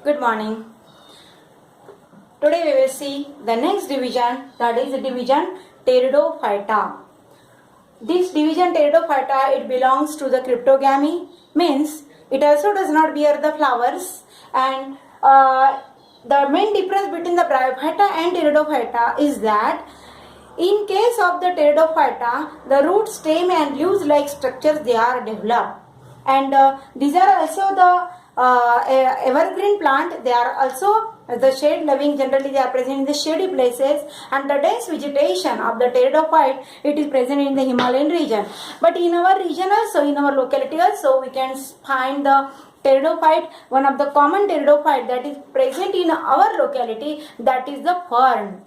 Good morning. Today we will see the next division, that is the division Pteridophyta. This division Pteridophyta, it belongs to the cryptogamy, means it also does not bear the flowers, and the main difference between the Bryophyta and Pteridophyta is that in case of the Pteridophyta, the root, stem and leaves-like structures they are developed, and these are also the evergreen plant. They are also the shade loving. Generally they are present in the shady places, and the dense vegetation of the pteridophyte, it is present in the Himalayan region. But in our region also, in our locality also, we can find the pteridophyte. One of the common pteridophyte that is present in our locality, that is the fern.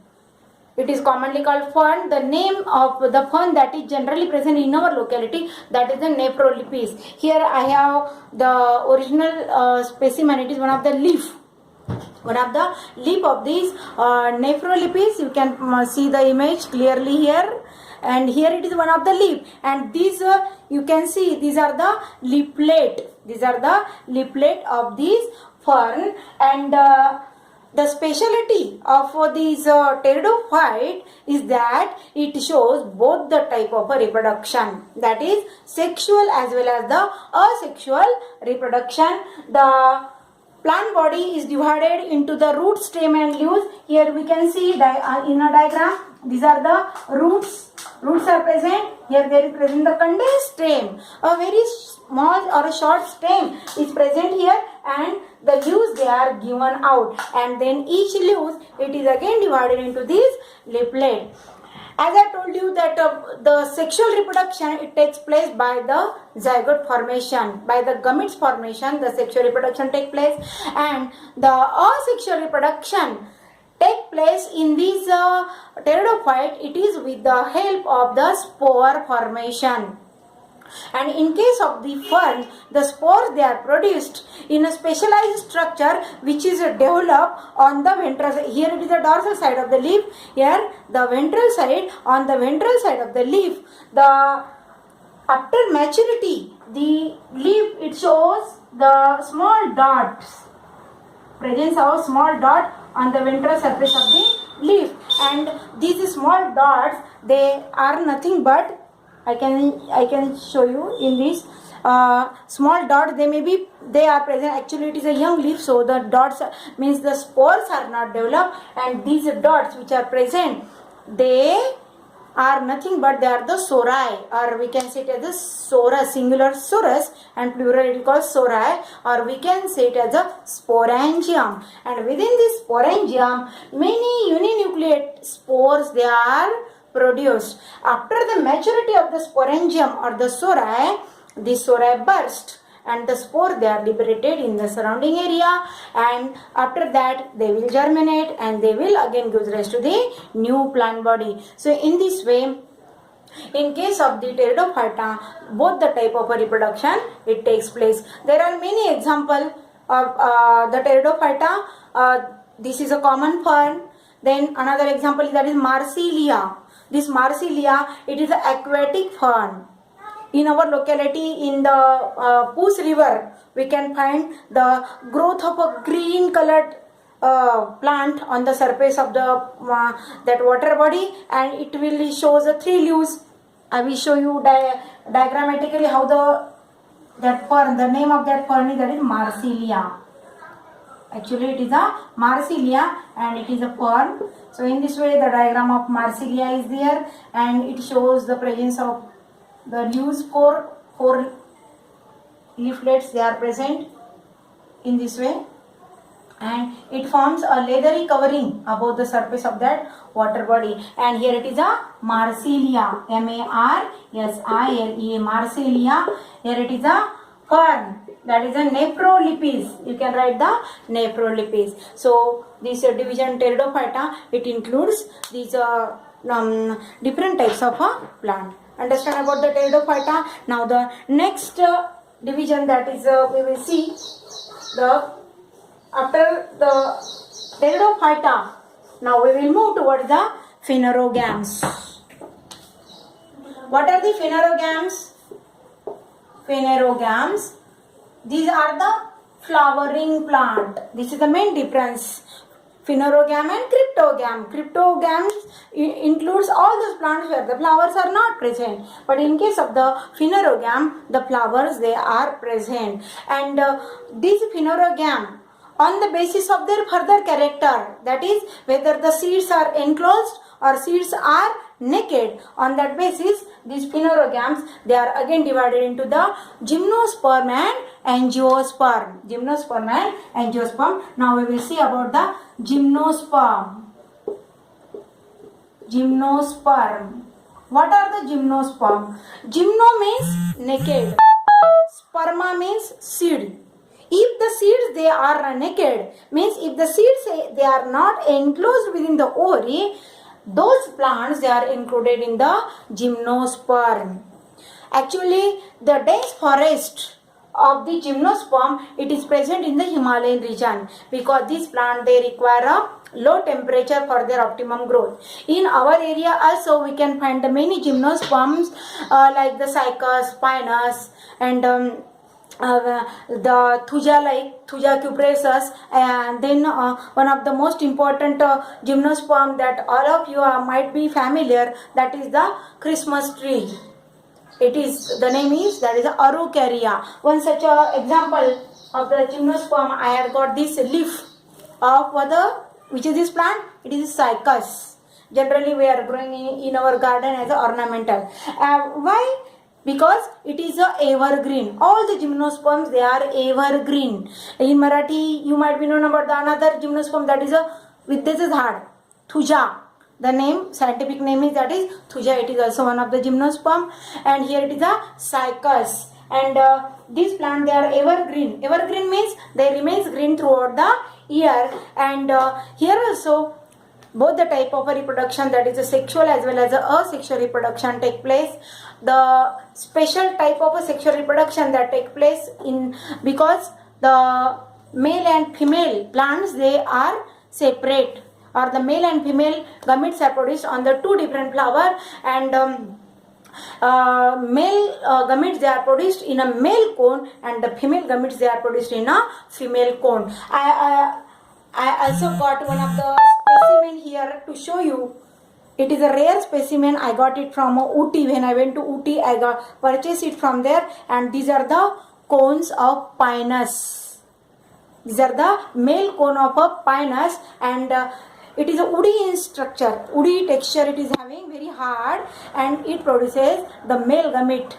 It is commonly called fern. The name of the fern that is generally present in our locality, that is the Nephrolepis. Here I have the original specimen. It is one of the leaf. One of the leaf of these Nephrolepis. You can see the image clearly here. And here it is one of the leaf. And these you can see these are the leaflet. These are the leaflet of these fern. And the speciality of these pteridophyte is that it shows both the type of a reproduction, that is sexual as well as the asexual reproduction. The plant body is divided into the root, stem and leaves. Here we can see in a diagram, these are the roots. Roots are present. Here there is present the condensed stem. A very small or a short stem is present here, and the leaves they are given out, and then each leaves it is again divided into these leaflet. As I told you that the sexual reproduction, it takes place by the zygote formation, by the gametes formation. The sexual reproduction takes place, and the asexual reproduction take place in these pteridophyte. It is with the help of the spore formation. And in case of the fern, the spores they are produced in a specialized structure which is developed on the ventral side. Here it is the dorsal side of the leaf. Here the ventral side. On the ventral side of the leaf, the after maturity, the leaf it shows the small dots. Presence of small dot on the ventral surface of the leaf, and these small dots they are nothing but I can show you in this small dot. They are present. Actually it is a young leaf, so the dots means the spores are not developed, and these dots which are present, they are nothing but they are the sori, or we can say it as a sorus, singular sorus, and plural it is called sori, or we can say it as a sporangium. And within this sporangium, many uninucleate spores they are produced. After the maturity of the sporangium or the sori burst, and the spore they are liberated in the surrounding area, and after that they will germinate, and they will again give rise to the new plant body. So in this way, in case of the pteridophyta, both the type of a reproduction it takes place. There are many examples of the pteridophyta. This is a common fern. Then another example is that is Marsilia. This Marsilia, it is an aquatic fern. In our locality, in the Poos river, we can find the growth of a green colored plant on the surface of the that water body, and it will shows the three leaves. I will show you diagrammatically how that fern, the name of that fern is, that is Marsilia. Actually it is a Marsilia and it is a fern. So in this way the diagram of Marsilia is there, and it shows the presence of the leaves. Four leaflets they are present in this way, and it forms a leathery covering above the surface of that water body. And here it is a Marsilia, Marsilia, Marsilia. Here it is a fern, that is a Nephrolepis. You can write the Nephrolepis. So this division Pteridophyta, it includes these different types of plant. Understand about the Pteridophyta. Now the next division, that is we will see after the Pteridophyta. Now we will move towards the phanerogams. What are the phanerogams? Phanerogams, these are the flowering plant. This is the main difference. Phanerogam and cryptogam. Cryptogams includes all those plants where the flowers are not present. But in case of the phanerogam, the flowers they are present. And this phanerogam, on the basis of their further character, that is whether the seeds are enclosed or seeds are naked, on that basis these phanerogams they are again divided into the gymnosperm and angiosperm. Gymnosperm and angiosperm. Now we will see about the gymnosperm. Gymnosperm. What are the gymnosperm? Gymno means naked, sperma means seed. If the seeds they are naked, means if the seeds they are not enclosed within the ovary, those plants they are included in the gymnosperm. Actually, the dense forest of the gymnosperm, it is present in the Himalayan region, because these plants they require a low temperature for their optimum growth. In our area also we can find the many gymnosperms like the Cycas, Pinus, and the Thuja, like Thuja cupressus, and then one of the most important gymnosperm that all of you might be familiar, that is the Christmas tree. It is, the name is, that is Araucaria. One such example of the gymnosperm, I have got this leaf of which is this plant? It is Cycas. Generally we are growing in our garden as a ornamental. Why? Because it is a evergreen. All the gymnosperms they are evergreen. In Marathi you might be known about the another gymnosperm, that is a Vidyacha Zhad, Thuja. The name, scientific name is that is Thuja. It is also one of the gymnosperm, and here it is a Cycas. And these plants they are evergreen. Evergreen means they remains green throughout the year. And here also both the type of a reproduction, that is a sexual as well as a asexual reproduction take place. The special type of a sexual reproduction that take place in, because the male and female plants they are separate, or the male and female gametes are produced on the two different flower, and male gametes they are produced in a male cone, and the female gametes they are produced in a female cone. I also got one of the specimen here to show you. It is a rare specimen. I got it from Ooty. When I went to Ooty, I purchased it from there, and these are the cones of Pinus. These are the male cone of a Pinus, and it is a woody in structure, woody texture it is having, very hard, and it produces the male gamete.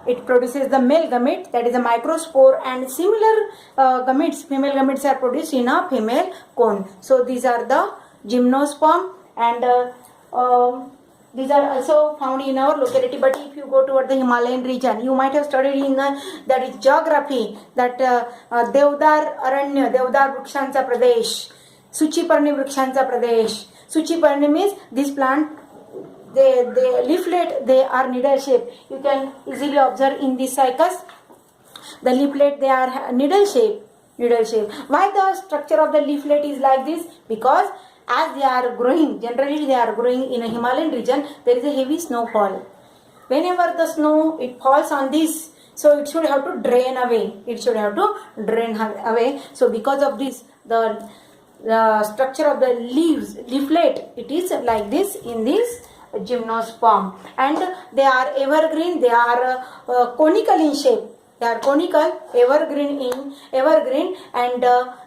It produces the male gamete, that is a microspore, and similar gametes, female gametes are produced in a female cone. So these are the gymnosperm, and these are also found in our locality. But if you go toward the Himalayan region, you might have studied in that is geography, that Devdar Aranya, Devdar Vrikshancha Pradesh, Suchiparni Vrikshancha Pradesh. Suchiparni means this plant, the leaflet they are needle shape. You can easily observe in this Cycas, the leaflet they are needle shape. Why the structure of the leaflet is like this? Because as they are growing, generally they are growing in a Himalayan region, there is a heavy snowfall. Whenever the snow it falls on this, so it should have to drain away. So because of this, the structure of the leaflet, it is like this in this gymnosperm, and they are evergreen. They are conical in shape. They are conical, evergreen, and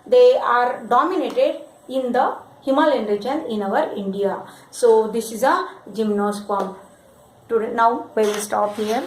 they are dominated in the Himalayan region in our India. So this is a gymnosperm. Now we will stop here.